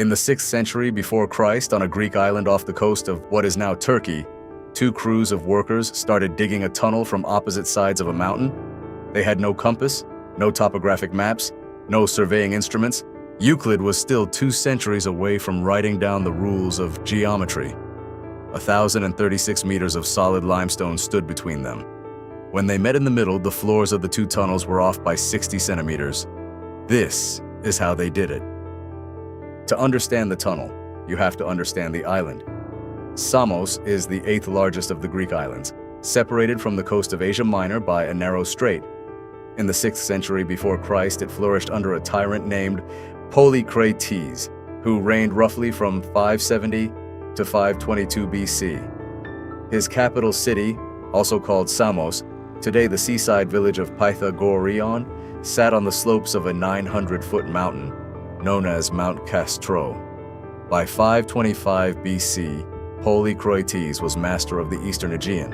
In the 6th century before Christ, on a Greek island off the coast of what is now Turkey, two crews of workers started digging a tunnel from opposite sides of a mountain. They had no compass, no topographic maps, no surveying instruments. Euclid was still 2 centuries away from writing down the rules of geometry. 1,036 meters of solid limestone stood between them. When they met in the middle, the floors of the two tunnels were off by 60 centimeters. This is how they did it. To understand the tunnel, you have to understand the island. Samos is the 8th largest of the Greek islands, separated from the coast of Asia Minor by a narrow strait. In the 6th century before Christ, it flourished under a tyrant named Polycrates, who reigned roughly from 570 to 522 BC. His capital city, also called Samos, today the seaside village of Megarian, sat on the slopes of a 900-foot mountain, known as Mount Castro. By 525 BC, Polycrates was master of the Eastern Aegean.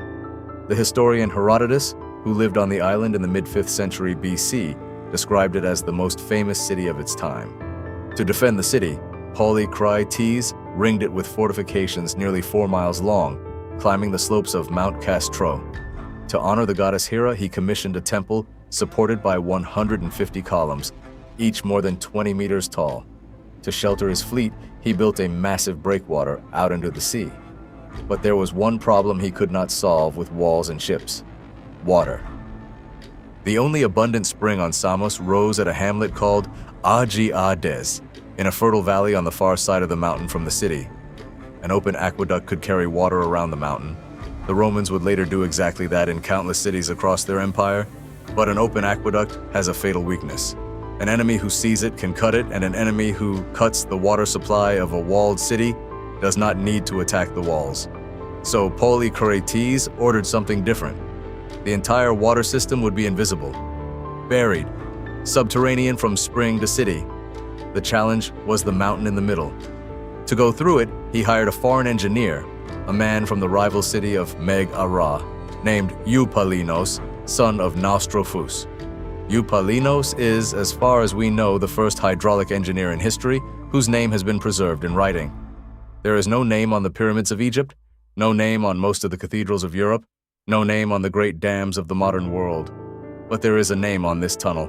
The historian Herodotus, who lived on the island in the mid-5th century BC, described it as the most famous city of its time. To defend the city, Polycrates ringed it with fortifications nearly 4 miles long, climbing the slopes of Mount Castro. To honor the goddess Hera, he commissioned a temple supported by 150 columns, each more than 20 meters tall. To shelter his fleet, he built a massive breakwater out into the sea. But there was one problem he could not solve with walls and ships: water. The only abundant spring on Samos rose at a hamlet called Euclid, in a fertile valley on the far side of the mountain from the city. An open aqueduct could carry water around the mountain. The Romans would later do exactly that in countless cities across their empire, but an open aqueduct has a fatal weakness. An enemy who sees it can cut it, and an enemy who cuts the water supply of a walled city does not need to attack the walls. So Polycrates ordered something different. The entire water system would be invisible, buried, subterranean from spring to city. The challenge was the mountain in the middle. To go through it, he hired a foreign engineer, a man from the rival city of Megarian, named Eupalinos, son of Naustrophus. Eupalinos is, as far as we know, the first hydraulic engineer in history whose name has been preserved in writing. There is no name on the pyramids of Egypt, no name on most of the cathedrals of Europe, no name on the great dams of the modern world. But there is a name on this tunnel.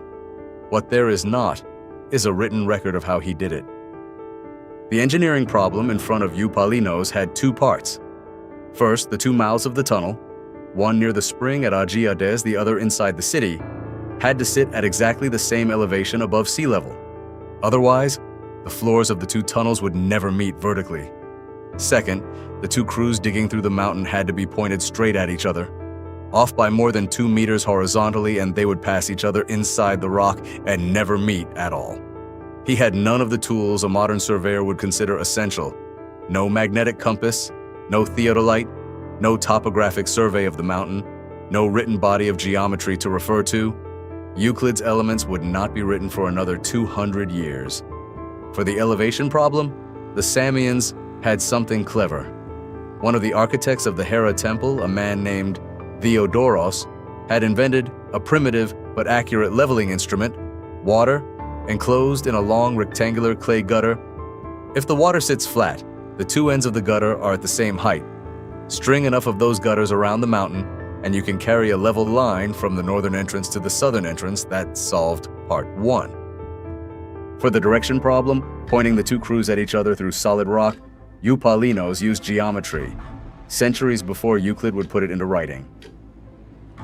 What there is not is a written record of how he did it. The engineering problem in front of Eupalinos had 2 parts. First, the 2 mouths of the tunnel, one near the spring at Euclid, the other inside the city, had to sit at exactly the same elevation above sea level. Otherwise, the floors of the 2 tunnels would never meet vertically. Second, the 2 crews digging through the mountain had to be pointed straight at each other, off by more than 2 meters horizontally, and they would pass each other inside the rock and never meet at all. He had none of the tools a modern surveyor would consider essential. No magnetic compass, no theodolite, no topographic survey of the mountain, no written body of geometry to refer to. Euclid's elements would not be written for another 200 years. For the elevation problem, the Samians had something clever. One of the architects of the Hera temple, a man named Theodoros, had invented a primitive but accurate leveling instrument: water, enclosed in a long rectangular clay gutter. If the water sits flat, the 2 ends of the gutter are at the same height. String enough of those gutters around the mountain, and you can carry a level line from the northern entrance to the southern entrance. That solved part 1. For the direction problem, pointing the 2 crews at each other through solid rock, Eupalinos used geometry, centuries before Euclid would put it into writing.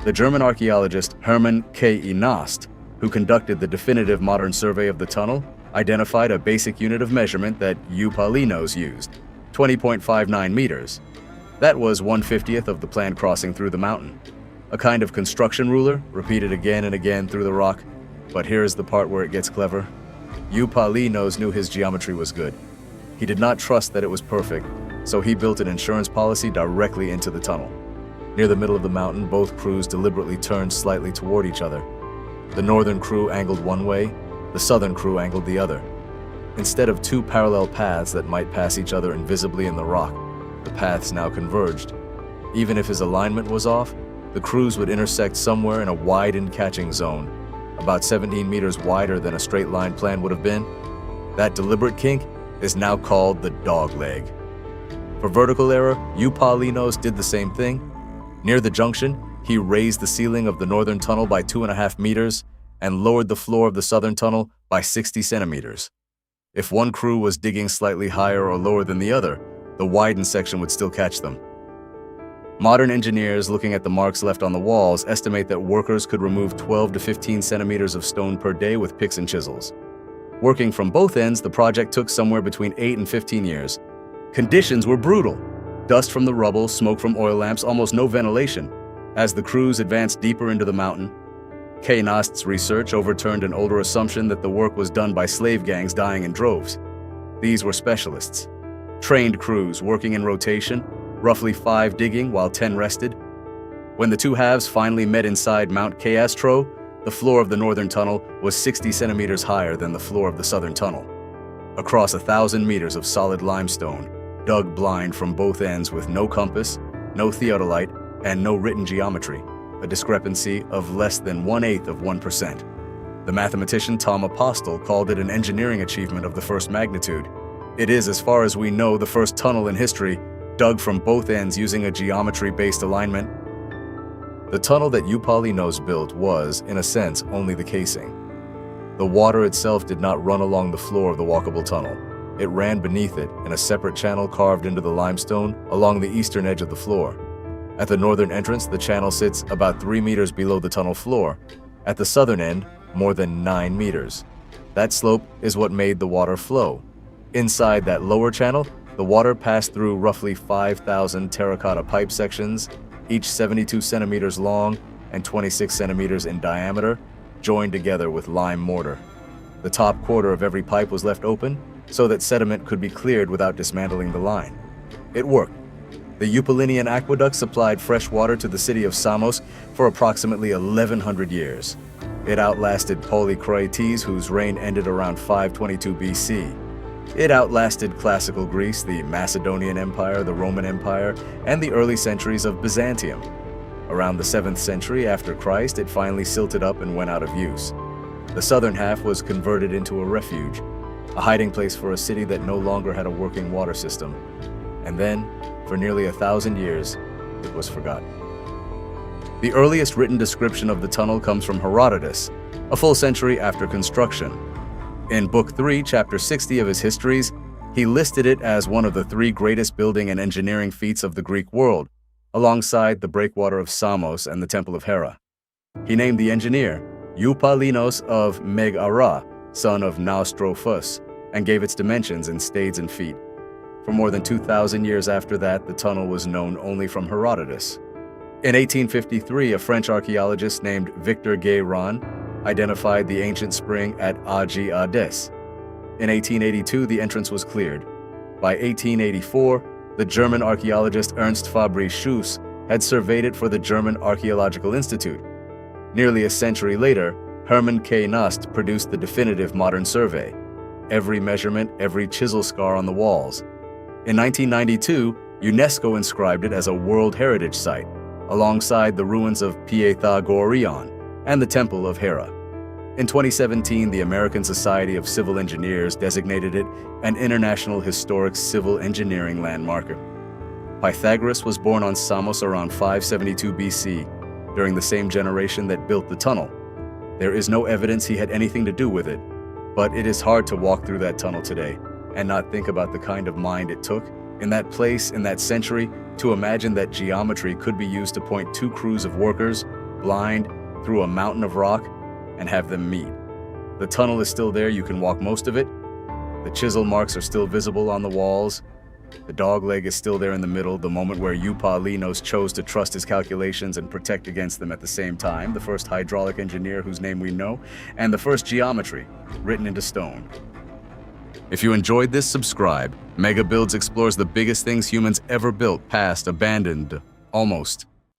The German archaeologist Hermann K. Nast, who conducted the definitive modern survey of the tunnel, identified a basic unit of measurement that Eupalinos used: 20.59 meters. That was 1/50th of the planned crossing through the mountain. A kind of construction ruler, repeated again and again through the rock. But here's the part where it gets clever. Eupalinos knew his geometry was good. He did not trust that it was perfect, so he built an insurance policy directly into the tunnel. Near the middle of the mountain, both crews deliberately turned slightly toward each other. The northern crew angled one way, the southern crew angled the other. Instead of 2 parallel paths that might pass each other invisibly in the rock, the paths now converged. Even if his alignment was off, the crews would intersect somewhere in a widened catching zone, about 17 meters wider than a straight line plan would have been. That deliberate kink is now called the dogleg. For vertical error, Eupalinos did the same thing. Near the junction, he raised the ceiling of the northern tunnel by 2.5 meters and lowered the floor of the southern tunnel by 60 centimeters. If one crew was digging slightly higher or lower than the other, the widened section would still catch them. Modern engineers looking at the marks left on the walls estimate that workers could remove 12 to 15 centimeters of stone per day with picks and chisels. Working from both ends, the project took somewhere between 8 and 15 years. Conditions were brutal. Dust from the rubble, smoke from oil lamps, almost no ventilation. As the crews advanced deeper into the mountain, Knost's research overturned an older assumption that the work was done by slave gangs dying in droves. These were specialists. Trained crews working in rotation, roughly 5 digging while 10 rested. When the two halves finally met inside Mount Castro, the floor of the northern tunnel was 60 centimeters higher than the floor of the southern tunnel. Across 1,000 meters of solid limestone, dug blind from both ends with no compass, no theodolite, and no written geometry, a discrepancy of less than 1/8 of 1%. The mathematician Tom Apostol called it an engineering achievement of the first magnitude. It is, as far as we know, the first tunnel in history dug from both ends using a geometry-based alignment. The tunnel that Eupalinos built was, in a sense, only the casing. The water itself did not run along the floor of the walkable tunnel. It ran beneath it in a separate channel carved into the limestone along the eastern edge of the floor. At the northern entrance, the channel sits about 3 meters below the tunnel floor. At the southern end, more than 9 meters. That slope is what made the water flow. Inside that lower channel, the water passed through roughly 5,000 terracotta pipe sections, each 72 centimeters long and 26 centimeters in diameter, joined together with lime mortar. The top quarter of every pipe was left open so that sediment could be cleared without dismantling the line. It worked. The Eupalinean aqueduct supplied fresh water to the city of Samos for approximately 1,100 years. It outlasted Polycrates, whose reign ended around 522 BC. It outlasted classical Greece, the Macedonian Empire, the Roman Empire, and the early centuries of Byzantium. Around the 7th century after Christ, it finally silted up and went out of use. The southern half was converted into a refuge, a hiding place for a city that no longer had a working water system. And then, for nearly 1,000 years, it was forgotten. The earliest written description of the tunnel comes from Herodotus, a full century after construction. In Book 3, Chapter 60 of his Histories, he listed it as one of the 3 greatest building and engineering feats of the Greek world, alongside the breakwater of Samos and the Temple of Hera. He named the engineer Eupalinos of Megarian, son of Naustrophus, and gave its dimensions in stades and feet. For more than 2,000 years after that, the tunnel was known only from Herodotus. In 1853, a French archaeologist named Victor Guérin identified the ancient spring at Agi-Ades. In 1882, the entrance was cleared. By 1884, the German archaeologist Ernst Fabricius had surveyed it for the German Archaeological Institute. Nearly a century later, Hermann Knost produced the definitive modern survey. Every measurement, every chisel scar on the walls. In 1992, UNESCO inscribed it as a World Heritage Site, alongside the ruins of Pythagoreon and the Temple of Hera. In 2017, the American Society of Civil Engineers designated it an International Historic Civil Engineering Landmark. Pythagoras was born on Samos around 572 BC, during the same generation that built the tunnel. There is no evidence he had anything to do with it, but it is hard to walk through that tunnel today and not think about the kind of mind it took, in that place, in that century, to imagine that geometry could be used to point 2 crews of workers, blind, through a mountain of rock, and have them meet. The tunnel is still there, you can walk most of it. The chisel marks are still visible on the walls. The dogleg is still there in the middle, the moment where Eupalinos chose to trust his calculations and protect against them at the same time, the first hydraulic engineer whose name we know, and the first geometry, written into stone. If you enjoyed this, subscribe. Mega Builds explores the biggest things humans ever built, past, abandoned, almost.